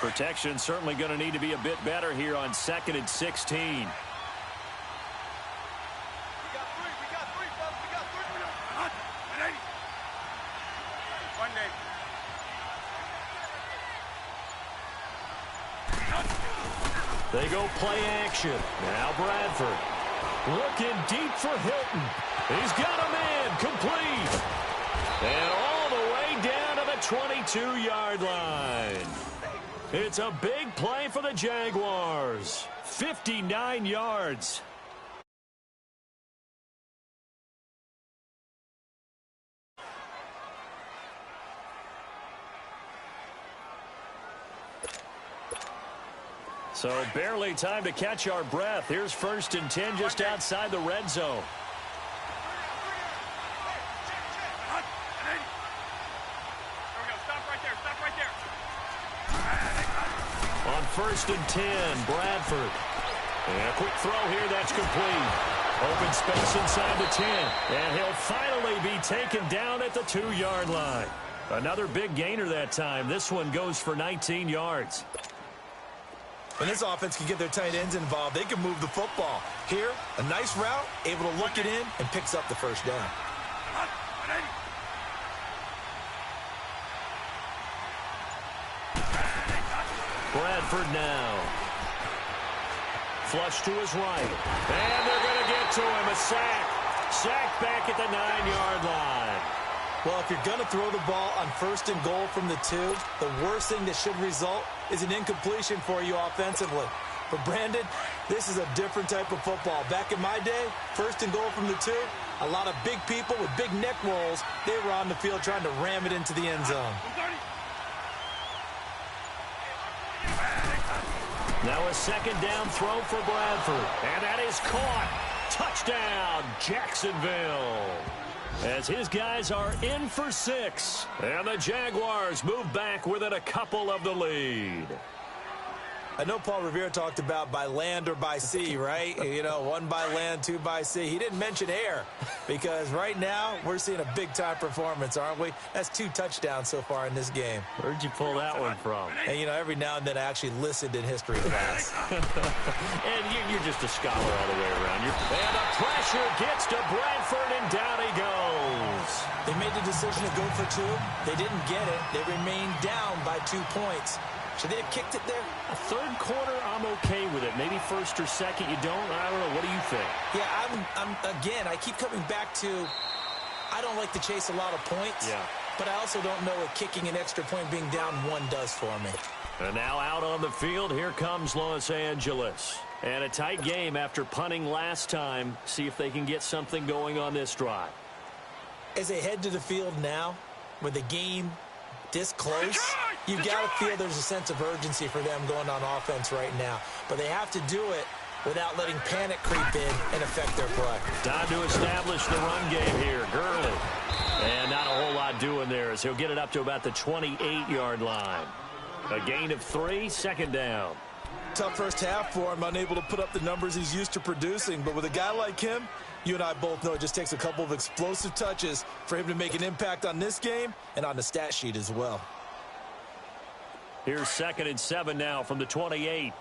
Protection certainly going to need to be a bit better here on 2nd and 16. We got 3, fellas. We got 3. 1 day. They go play action. Now Bradford looking deep for Hilton. He's got a man complete. And all the way down to the 22-yard line. It's a big play for the Jaguars. 59 yards. So barely time to catch our breath. Here's 1st and 10 just outside the red zone. On 1st and 10, Bradford. And a quick throw here, that's complete. Open space inside the 10. And he'll finally be taken down at the 2-yard line. Another big gainer that time. This one goes for 19 yards. When this offense can get their tight ends involved, they can move the football. Here, a nice route, able to look it in, and picks up the 1st down. Bradford now. Flush to his right. And they're going to get to him. A sack. Sack back at the 9-yard line. Well, if you're going to throw the ball on 1st and goal from the 2, the worst thing that should result is an incompletion for you offensively. But, Brandon, this is a different type of football. Back in my day, 1st and goal from the 2, a lot of big people with big neck rolls, they were on the field trying to ram it into the end zone. Now a 2nd down throw for Bradford. And that is caught. Touchdown, Jacksonville. As his guys are in for 6. And the Jaguars move back within a couple of the lead. I know Paul Revere talked about by land or by sea, right? You know, 1 by land, 2 by sea. He didn't mention air because right now we're seeing a big-time performance, aren't we? That's 2 touchdowns so far in this game. Where'd you pull that one from? And, you know, every now and then I actually listened in history class. And you're just a scholar all the way around. And the pressure gets to Bradford, and down he goes. They made the decision to go for 2. They didn't get it. They remained down by 2 points. Should they have kicked it there? Third quarter, I'm okay with it. Maybe first or second, you don't. I don't know. What do you think? Yeah, again, I keep coming back to I don't like to chase a lot of points. Yeah. But I also don't know what kicking an extra point being down 1 does for me. And now out on the field, here comes Los Angeles. And a tight game after punting last time. See if they can get something going on this drive. As they head to the field now, with the game this close, you've got to feel there's a sense of urgency for them going on offense right now. But they have to do it without letting panic creep in and affect their play. Time to establish the run game here. Gurley. And not a whole lot doing there as he'll get it up to about the 28-yard line. A gain of 3, second down. Tough first half for him, unable to put up the numbers he's used to producing. But with a guy like him, you and I both know it just takes a couple of explosive touches for him to make an impact on this game and on the stat sheet as well. Here's 2nd and 7 now from the 28.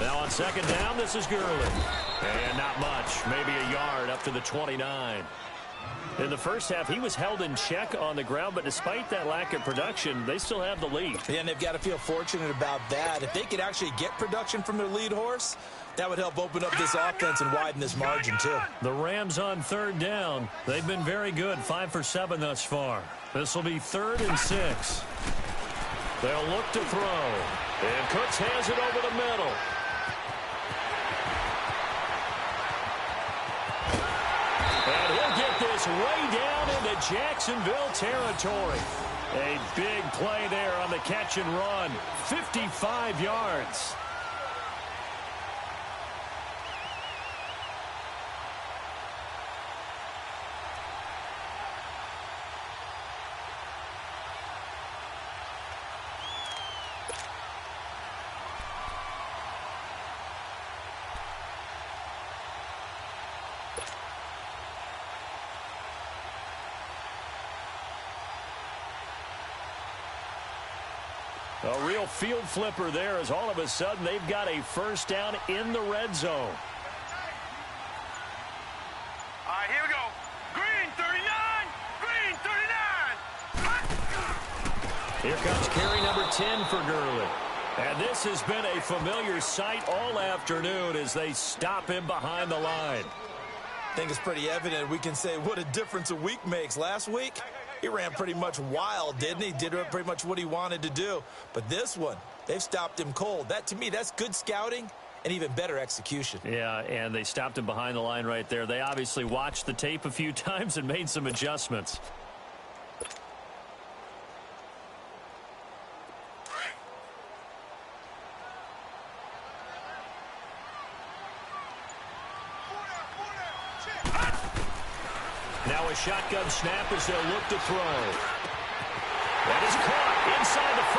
Now on 2nd down, this is Gurley. And not much, maybe a yard up to the 29. In the first half, he was held in check on the ground, but despite that lack of production, they still have the lead. Yeah, and they've got to feel fortunate about that. If they could actually get production from their lead horse, that would help open up this offense and widen this margin, too. The Rams on 3rd down. They've been very good, 5 for 7 thus far. This will be 3rd and 6. They'll look to throw. And Cooks has it over the middle. And he'll get this way down into Jacksonville territory. A big play there on the catch and run. 55 yards. A real field flipper there as all of a sudden they've got a first down in the red zone. All right, here we go. Green 39. Green 39. Here comes carry number 10 for Gurley. And this has been a familiar sight all afternoon as they stop him behind the line. I think it's pretty evident. We can say what a difference a week makes. Last week, he ran pretty much wild, didn't he? Did pretty much what he wanted to do. But this one, they've stopped him cold. That, to me, that's good scouting and even better execution. Yeah, and they stopped him behind the line right there. They obviously watched the tape a few times and made some adjustments. Now a shotgun snap as they'll look to throw. That is caught inside the 5.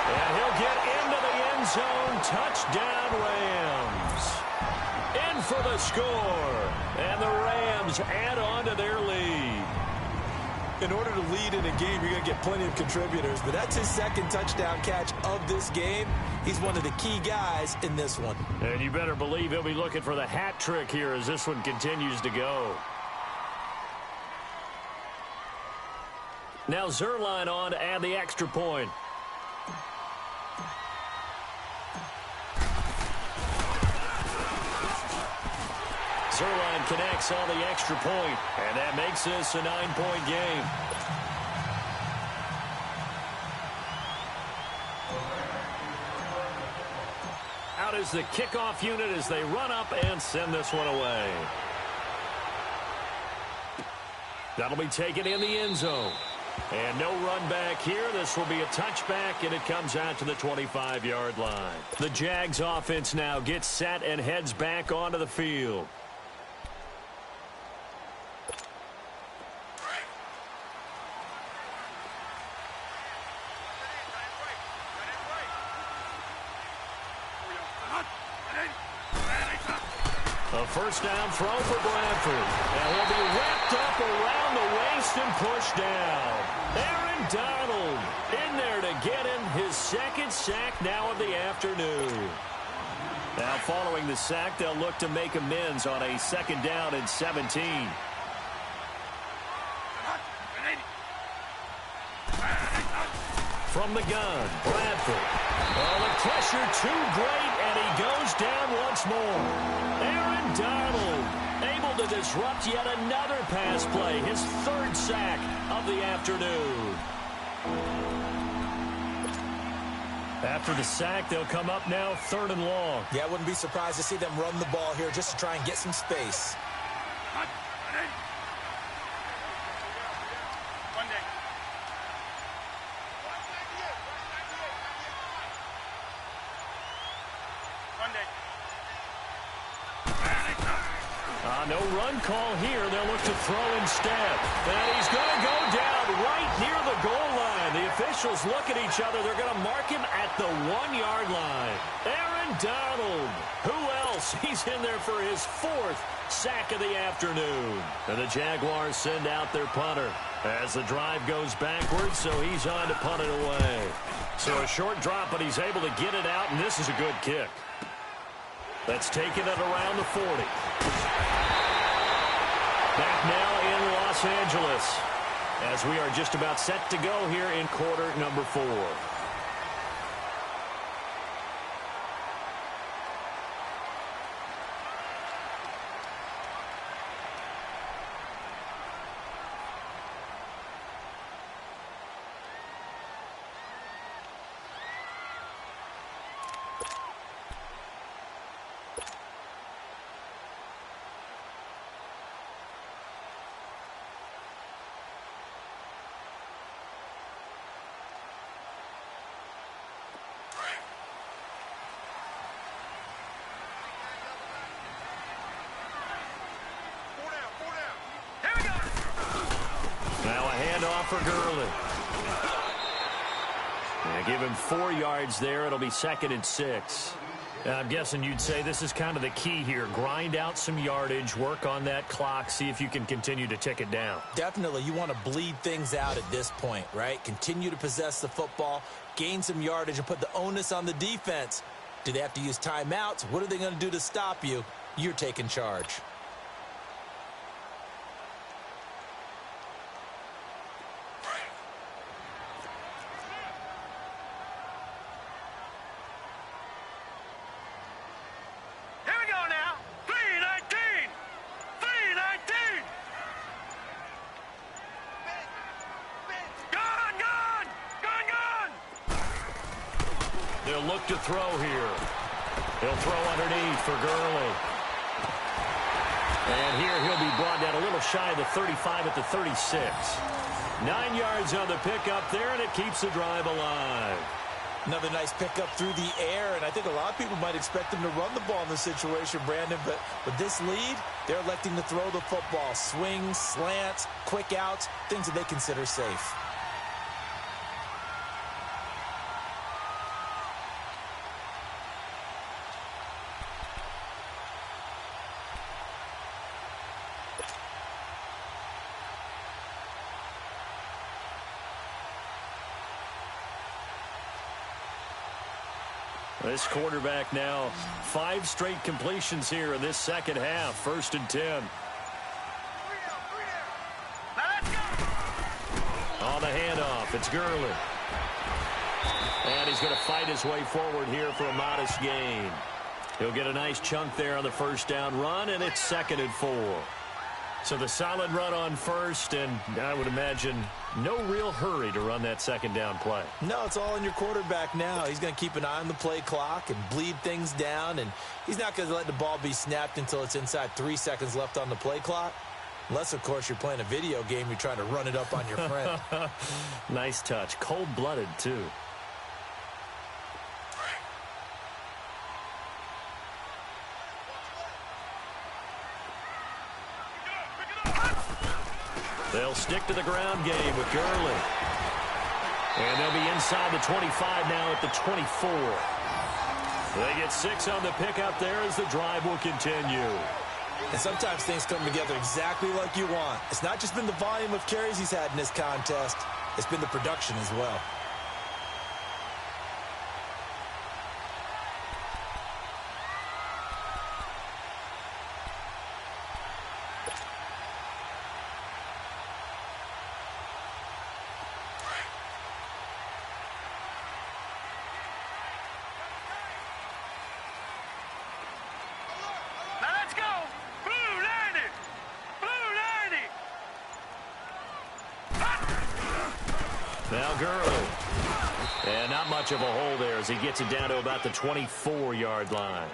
And he'll get into the end zone. Touchdown, Rams. In for the score. And the Rams add on to their lead. In order to lead in a game, you're going to get plenty of contributors. But that's his 2nd touchdown catch of this game. He's one of the key guys in this one. And you better believe he'll be looking for the hat trick here as this one continues to go. Now Zerline on to add the extra point. Zerline connects on the extra point, and that makes this a 9-point game. Out is the kickoff unit as they run up and send this one away. That'll be taken in the end zone. And no run back here. This will be a touchback, and it comes out to the 25-yard line. The Jags offense now gets set and heads back onto the field. A first down throw for Bradford. And he'll be wrapped up around the waist and pushed down. Aaron Donald in there to get him his second sack now of the afternoon. Now following the sack, they'll look to make amends on a second down and 17. From the gun, Bradford. Oh, the pressure too great, and he goes down once more. Aaron Donald able to disrupt yet another pass play, his third sack of the afternoon. After the sack, they'll come up now 3rd and long. Yeah, I wouldn't be surprised to see them run the ball here just to try and get some space. No run call here. They'll look to throw instead. And he's going to go down right near the goal line. The officials look at each other. They're going to mark him at the 1-yard line. Aaron Donald. Who else? He's in there for his 4th sack of the afternoon. And the Jaguars send out their punter as the drive goes backwards, so he's on to punt it away. So a short drop, but he's able to get it out, and this is a good kick. That's taken at around the 40. Back now in Los Angeles as we are just about set to go here in quarter number 4. For Gurley. Yeah, give him 4 yards there. It'll be 2nd and 6. I'm guessing you'd say this is kind of the key here. Grind out some yardage, work on that clock, see if you can continue to tick it down. Definitely. You want to bleed things out at this point, right? Continue to possess the football, gain some yardage, and put the onus on the defense. Do they have to use timeouts? What are they going to do to stop you? You're taking charge. Look to throw here. He'll throw underneath for Gurley. And here he'll be brought down a little shy of the 35 at the 36. 9 yards on the pickup there, and it keeps the drive alive. Another nice pickup through the air, and I think a lot of people might expect them to run the ball in this situation, Brandon, but with this lead, they're electing to throw the football. Swings, slants, quick outs, things that they consider safe. This quarterback now 5 straight completions here in this second half. 1st and 10. On the handoff, it's Gurley. And he's going to fight his way forward here for a modest gain. He'll get a nice chunk there on the first down run, and it's 2nd and 4. So the solid run on first, and I would imagine no real hurry to run that second down play. No, it's all in your quarterback now. He's going to keep an eye on the play clock and bleed things down, and he's not going to let the ball be snapped until it's inside 3 seconds left on the play clock. Unless, of course, you're playing a video game, you're trying to run it up on your friend. Nice touch. Cold-blooded, too. They'll stick to the ground game with Gurley. And they'll be inside the 25 now at the 24. They get 6 on the pick out there as the drive will continue. And sometimes things come together exactly like you want. It's not just been the volume of carries he's had in this contest. It's been the production as well. Now Gurley. And not much of a hole there as he gets it down to about the 24-yard line.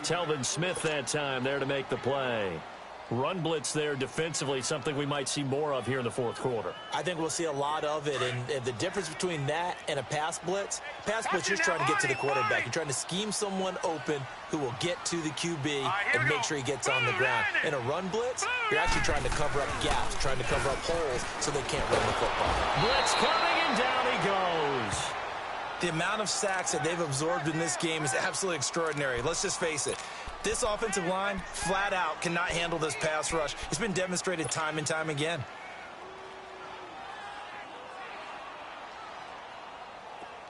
Telvin Smith that time there to make the play. Run blitz there defensively, something we might see more of here in the fourth quarter. I think we'll see a lot of it, and the difference between that and a pass blitz, you're trying to get to the quarterback. You're trying to scheme someone open who will get to the QB and make sure he gets on the ground. In a run blitz, you're actually trying to cover up gaps, trying to cover up holes so they can't run the football. Blitz coming, and down he goes. The amount of sacks that they've absorbed in this game is absolutely extraordinary. Let's just face it. This offensive line, flat out, cannot handle this pass rush. It's been demonstrated time and time again.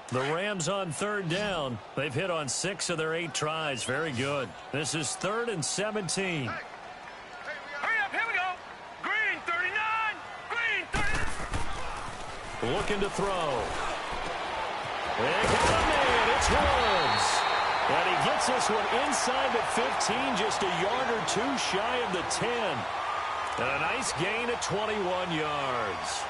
The Rams on third down. They've hit on 6 of their 8 tries. Very good. This is 3rd and 17. Hurry up, here we go. Green 39. Green 39. Looking to throw. And got a man. It's Woods. And he gets this one inside the 15, just a yard or 2 shy of the 10. And a nice gain of 21 yards.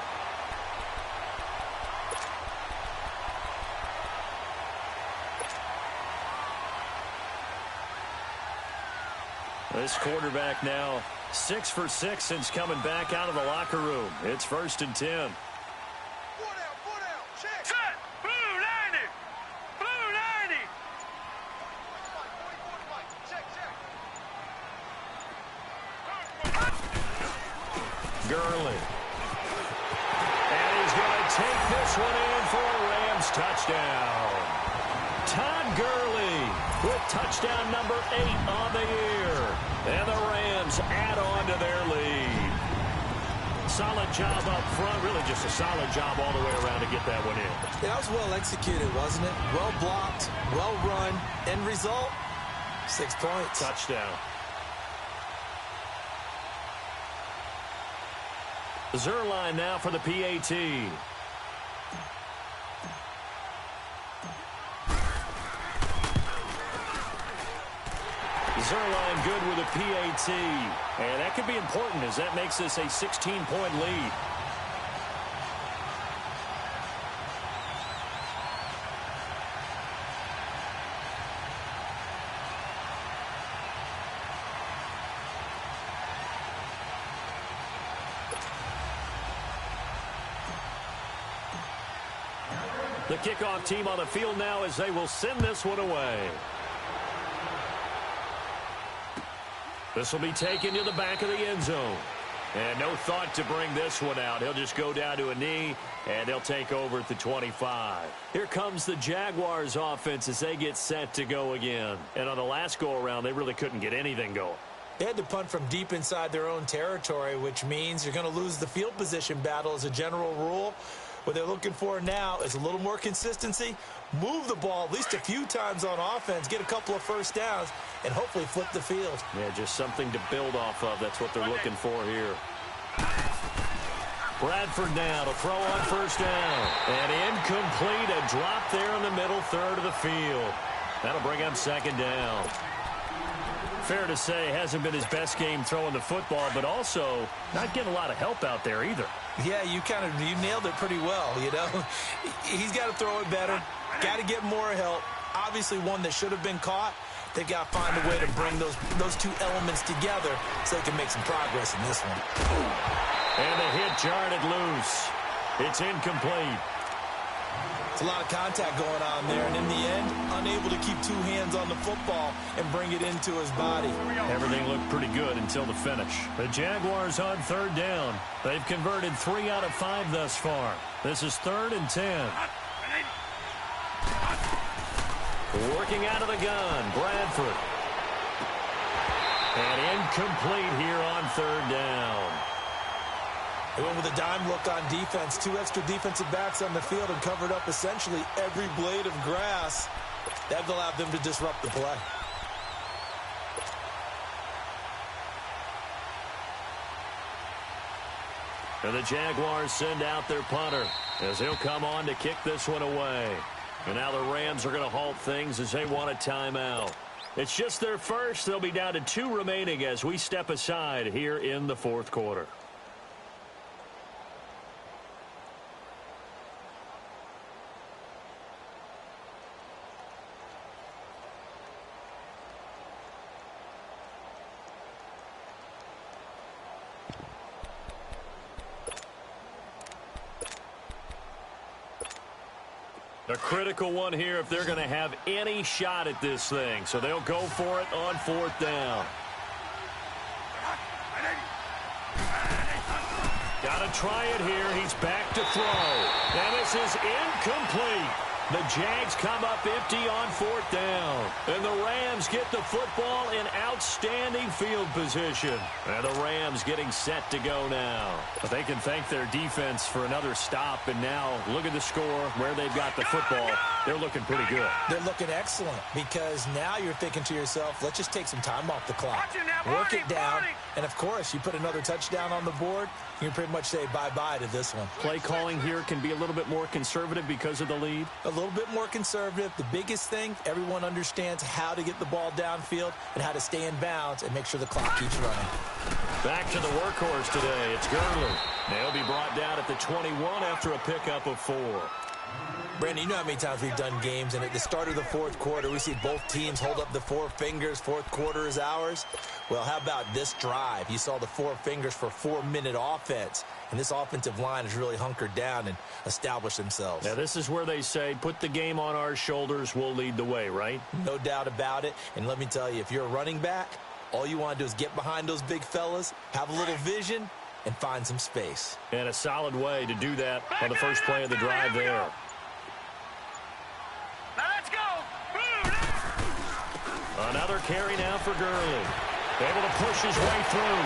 This quarterback now 6 for 6 since coming back out of the locker room. It's 1st and 10. Gurley. And he's going to take this one in for a Rams touchdown. Todd Gurley with touchdown number 8 on the year. And the Rams add on to their lead. Solid job up front. Really just a solid job all the way around to get that one in. Yeah, that was well executed, wasn't it? Well blocked, well run. End result, 6 points. Touchdown. Zerline now for the PAT. Zerline good with a PAT. And that could be important as that makes this a 16-point lead. The kickoff team on the field now as they will send this one away. This will be taken to the back of the end zone. And no thought to bring this one out. He'll just go down to a knee, and they'll take over at the 25. Here comes the Jaguars offense as they get set to go again. And on the last go-around, they really couldn't get anything going. They had to punt from deep inside their own territory, which means you're going to lose the field position battle as a general rule. What they're looking for now is a little more consistency, move the ball at least a few times on offense, get a couple of first downs, and hopefully flip the field. Yeah, just something to build off of. That's what they're looking for here. Bradford now to throw on first down. And incomplete, a drop there in the middle third of the field. That'll bring up second down. Fair to say, hasn't been his best game throwing the football, but also not getting a lot of help out there either. Yeah, you nailed it pretty well, you know. He's got to throw it better, got to get more help. Obviously one that should have been caught. They've got to find a way to bring those two elements together so they can make some progress in this one. And the hit jarred it loose. It's incomplete. It's a lot of contact going on there, and in the end, unable to keep 2 hands on the football and bring it into his body. Everything looked pretty good until the finish. The Jaguars on third down. They've converted 3 out of 5 thus far. This is 3rd and 10. Working out of the gun, Bradford. And incomplete here on third down. They went with a dime look on defense. 2 extra defensive backs on the field and covered up essentially every blade of grass. That allowed them to disrupt the play. And the Jaguars send out their punter as he'll come on to kick this one away. And now the Rams are going to halt things as they want a timeout. It's just their first. They'll be down to 2 remaining as we step aside here in the fourth quarter. A critical one here if they're going to have any shot at this thing. So they'll go for it on fourth down. Got to try it here. He's back to throw. And this is incomplete. The Jags come up empty on fourth down. And the Rams get the football in outstanding field position. And the Rams getting set to go now. But they can thank their defense for another stop. And now look at the score, where they've got the football. They're looking pretty good. They're looking excellent because now you're thinking to yourself, let's just take some time off the clock. Work it down. And, of course, you put another touchdown on the board, you can pretty much say bye-bye to this one. Play calling here can be a little bit more conservative because of the lead. A little bit more conservative. The biggest thing, everyone understands how to get the ball downfield and how to stay in bounds and make sure the clock keeps running. Back to the workhorse today. It's Gurley. They'll be brought down at the 21 after a pickup of 4. Brandon, you know how many times we've done games, and at the start of the fourth quarter, we see both teams hold up the 4 fingers. Fourth quarter is ours. Well, how about this drive? You saw the 4 fingers for 4-minute offense, and this offensive line has really hunkered down and established themselves. Now, this is where they say, put the game on our shoulders, we'll lead the way, right? No doubt about it, and let me tell you, if you're a running back, all you want to do is get behind those big fellas, have a little vision, and find some space. And a solid way to do that on the first play of the drive there. Another carry now for Gurley. Able to push his way through.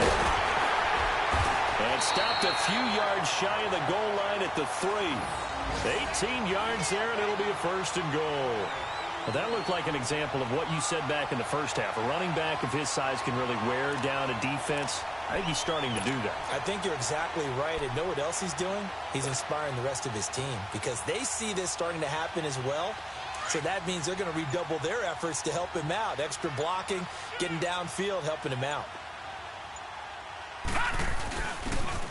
And stopped a few yards shy of the goal line at the 3. 18 yards there, and it'll be a first and goal. Well, that looked like an example of what you said back in the first half. A running back of his size can really wear down a defense. I think he's starting to do that. I think you're exactly right. And know what else he's doing? He's inspiring the rest of his team because they see this starting to happen as well. So that means they're going to redouble their efforts to help him out. Extra blocking, getting downfield, helping him out.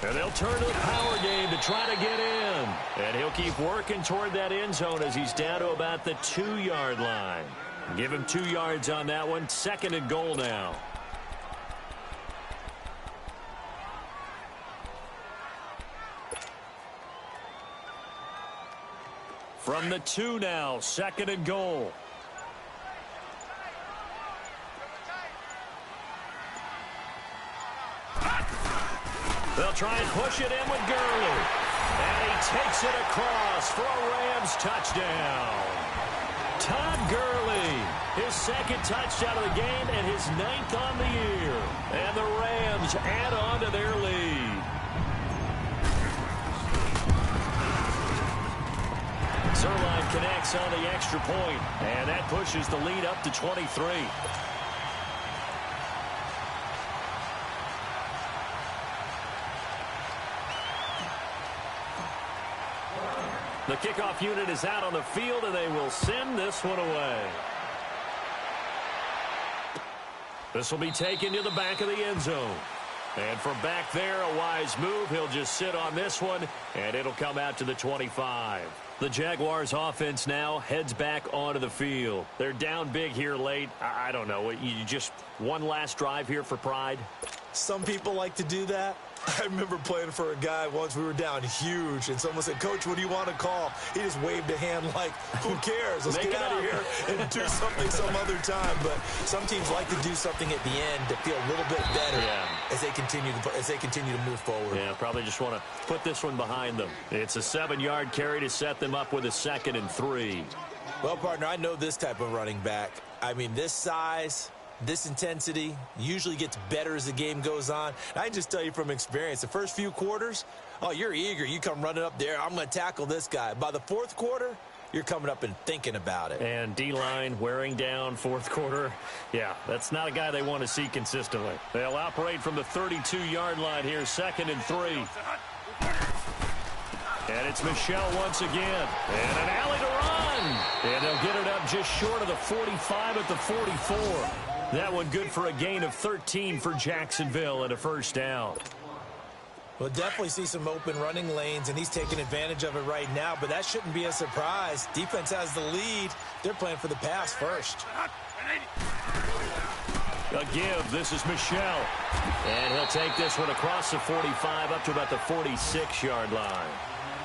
And they'll turn to the power game to try to get in. And he'll keep working toward that end zone as he's down to about the 2-yard line. Give him 2 yards on that one. Second and goal now. From the 2 now, second and goal. They'll try and push it in with Gurley. And he takes it across for a Rams touchdown. Todd Gurley, his second touchdown of the game and his 9th on the year. And the Rams add on to their lead. Zerline connects on the extra point, and that pushes the lead up to 23. The kickoff unit is out on the field, and they will send this one away. This will be taken to the back of the end zone. And from back there, a wise move. He'll just sit on this one, and it'll come out to the 25. The Jaguars offense now heads back onto the field. They're down big here late. I don't know. You just one last drive here for pride? Some people like to do that. I remember playing for a guy once. We were down huge, and someone said, "Coach, what do you want to call?" He just waved a hand like, who cares? Let's get out of here and do something some other time. But some teams like to do something at the end to feel a little bit better as they continue to move forward. Yeah, probably just want to put this one behind them. It's a 7-yard carry to set them up with a 2nd and 3. Well, partner, I know this type of running back. I mean, this size, this intensity usually gets better as the game goes on. And I can just tell you from experience, the first few quarters, oh, you're eager. You come running up there. I'm going to tackle this guy. By the fourth quarter, you're coming up and thinking about it. And D-line wearing down fourth quarter. Yeah, that's not a guy they want to see consistently. They'll operate from the 32-yard line here, 2nd and 3. And it's Michel once again. And an alley to run. And they'll get it up just short of the 45 at the 44. That one good for a gain of 13 for Jacksonville and a first down. We'll definitely see some open running lanes, and he's taking advantage of it right now, but that shouldn't be a surprise. Defense has the lead. They're playing for the pass first. A give. This is Michel. And he'll take this one across the 45 up to about the 46-yard line.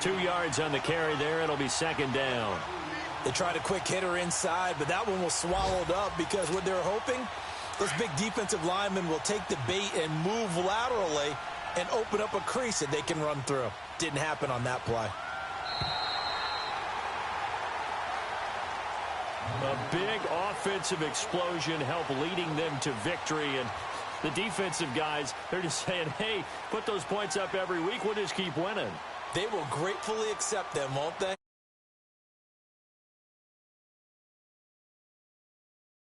2 yards on the carry there. It'll be 2nd down. They tried a quick hitter inside, but that one was swallowed up because what they're hoping, this big defensive lineman will take the bait and move laterally and open up a crease that they can run through. Didn't happen on that play. A big offensive explosion helped leading them to victory. And the defensive guys, they're just saying, hey, put those points up every week. We'll just keep winning. They will gratefully accept them, won't they?